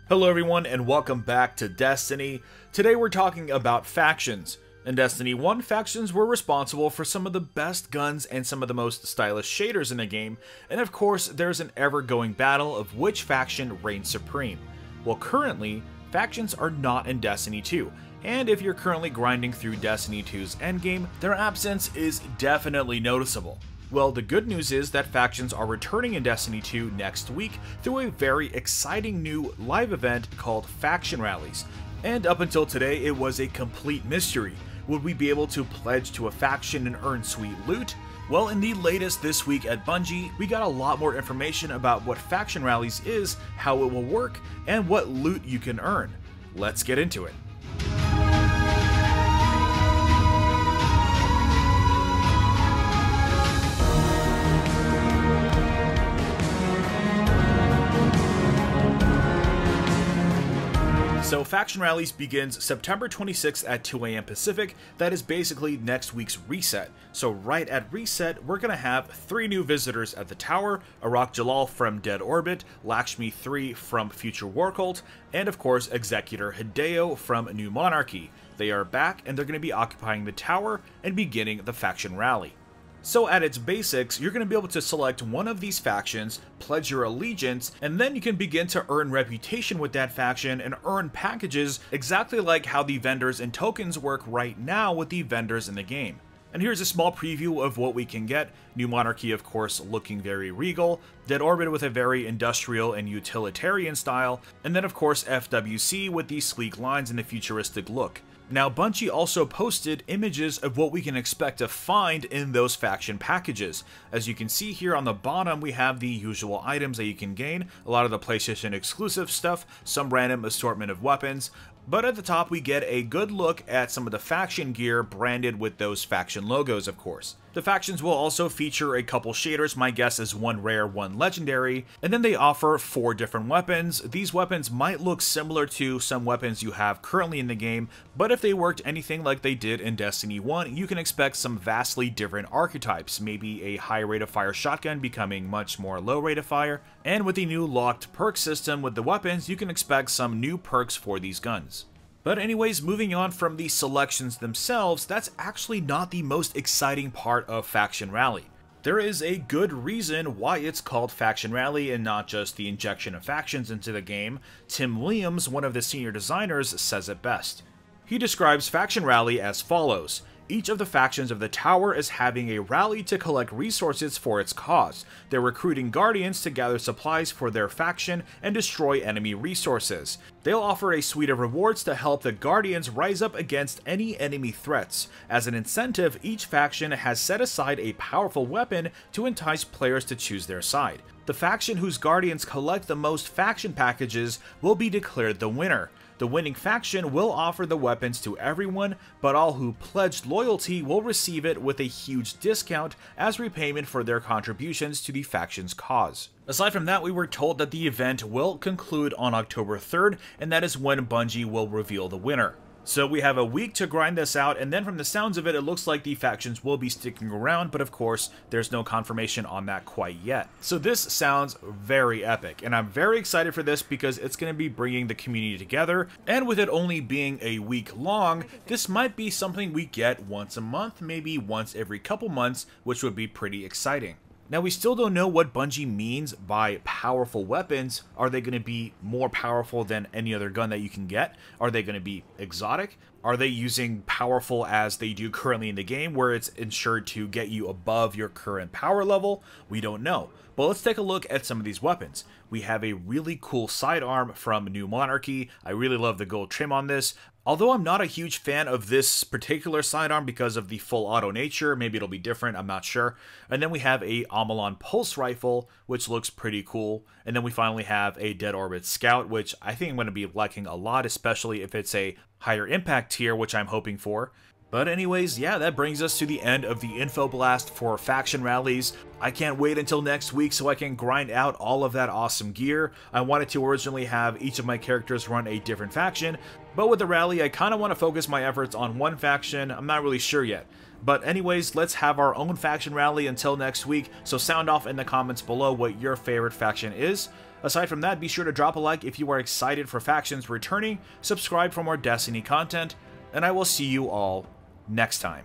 Hello everyone and welcome back to Destiny. Today we're talking about factions. In Destiny 1, factions were responsible for some of the best guns and some of the most stylish shaders in the game, and of course there's an ever-going battle of which faction reigns supreme. Well, currently, factions are not in Destiny 2, and if you're currently grinding through Destiny 2's endgame, their absence is definitely noticeable. Well, the good news is that factions are returning in Destiny 2 next week through a very exciting new live event called Faction Rallies. And up until today, it was a complete mystery. Would we be able to pledge to a faction and earn sweet loot? Well, in the latest This Week at Bungie, we got a lot more information about what Faction Rallies is, how it will work, and what loot you can earn. Let's get into it. So Faction Rallies begins September 26th at 2 AM Pacific. That is basically next week's reset. So right at reset, we're going to have 3 new visitors at the tower: Arak Jalal from Dead Orbit, Lakshmi 3 from Future War Cult, and of course Executor Hideo from New Monarchy. They are back and they're going to be occupying the tower and beginning the Faction Rally. So at its basics, you're going to be able to select one of these factions, pledge your allegiance, and then you can begin to earn reputation with that faction and earn packages exactly like how the vendors and tokens work right now with the vendors in the game. And here's a small preview of what we can get. New Monarchy, of course, looking very regal, Dead Orbit with a very industrial and utilitarian style, and then of course FWC with the sleek lines and the futuristic look. Now, Bungie also posted images of what we can expect to find in those faction packages. As you can see here on the bottom, we have the usual items that you can gain, a lot of the PlayStation exclusive stuff, some random assortment of weapons, but at the top we get a good look at some of the faction gear branded with those faction logos, of course. The factions will also feature a couple shaders, my guess is 1 rare, 1 legendary, and then they offer 4 different weapons. These weapons might look similar to some weapons you have currently in the game, but if they worked anything like they did in Destiny 1, you can expect some vastly different archetypes, maybe a high rate of fire shotgun becoming much more low rate of fire, and with the new locked perk system with the weapons, you can expect some new perks for these guns. But anyways, moving on from the selections themselves, that's actually not the most exciting part of Faction Rally. There is a good reason why it's called Faction Rally and not just the injection of factions into the game. Tim Williams, one of the senior designers, says it best. He describes Faction Rally as follows: each of the factions of the tower is having a rally to collect resources for its cause. They're recruiting guardians to gather supplies for their faction and destroy enemy resources. They'll offer a suite of rewards to help the guardians rise up against any enemy threats. As an incentive, each faction has set aside a powerful weapon to entice players to choose their side. The faction whose guardians collect the most faction packages will be declared the winner. The winning faction will offer the weapons to everyone, but all who pledged loyalty will receive it with a huge discount as repayment for their contributions to the faction's cause. Aside from that, we were told that the event will conclude on October 3rd, and that is when Bungie will reveal the winner. So we have a week to grind this out, and then from the sounds of it, it looks like the factions will be sticking around, but of course, there's no confirmation on that quite yet. So this sounds very epic, and I'm very excited for this because it's going to be bringing the community together, and with it only being a week long, this might be something we get once a month, maybe once every couple months, which would be pretty exciting. Now, we still don't know what Bungie means by powerful weapons. Are they going to be more powerful than any other gun that you can get? Are they going to be exotic? Are they using powerful as they do currently in the game, where it's ensured to get you above your current power level? We don't know. But let's take a look at some of these weapons. We have a really cool sidearm from New Monarchy. I really love the gold trim on this. Although I'm not a huge fan of this particular sidearm because of the full auto nature, maybe it'll be different, I'm not sure. And then we have a Amalon Pulse Rifle, which looks pretty cool. And then we finally have a Dead Orbit Scout, which I think I'm going to be liking a lot, especially if it's a higher impact tier, which I'm hoping for. But anyways, yeah, that brings us to the end of the info blast for Faction Rallies. I can't wait until next week so I can grind out all of that awesome gear. I wanted to originally have each of my characters run a different faction, but with the rally, I kind of want to focus my efforts on one faction. I'm not really sure yet. But anyways, let's have our own faction rally until next week, so sound off in the comments below what your favorite faction is. Aside from that, be sure to drop a like if you are excited for factions returning, subscribe for more Destiny content, and I will see you all next time.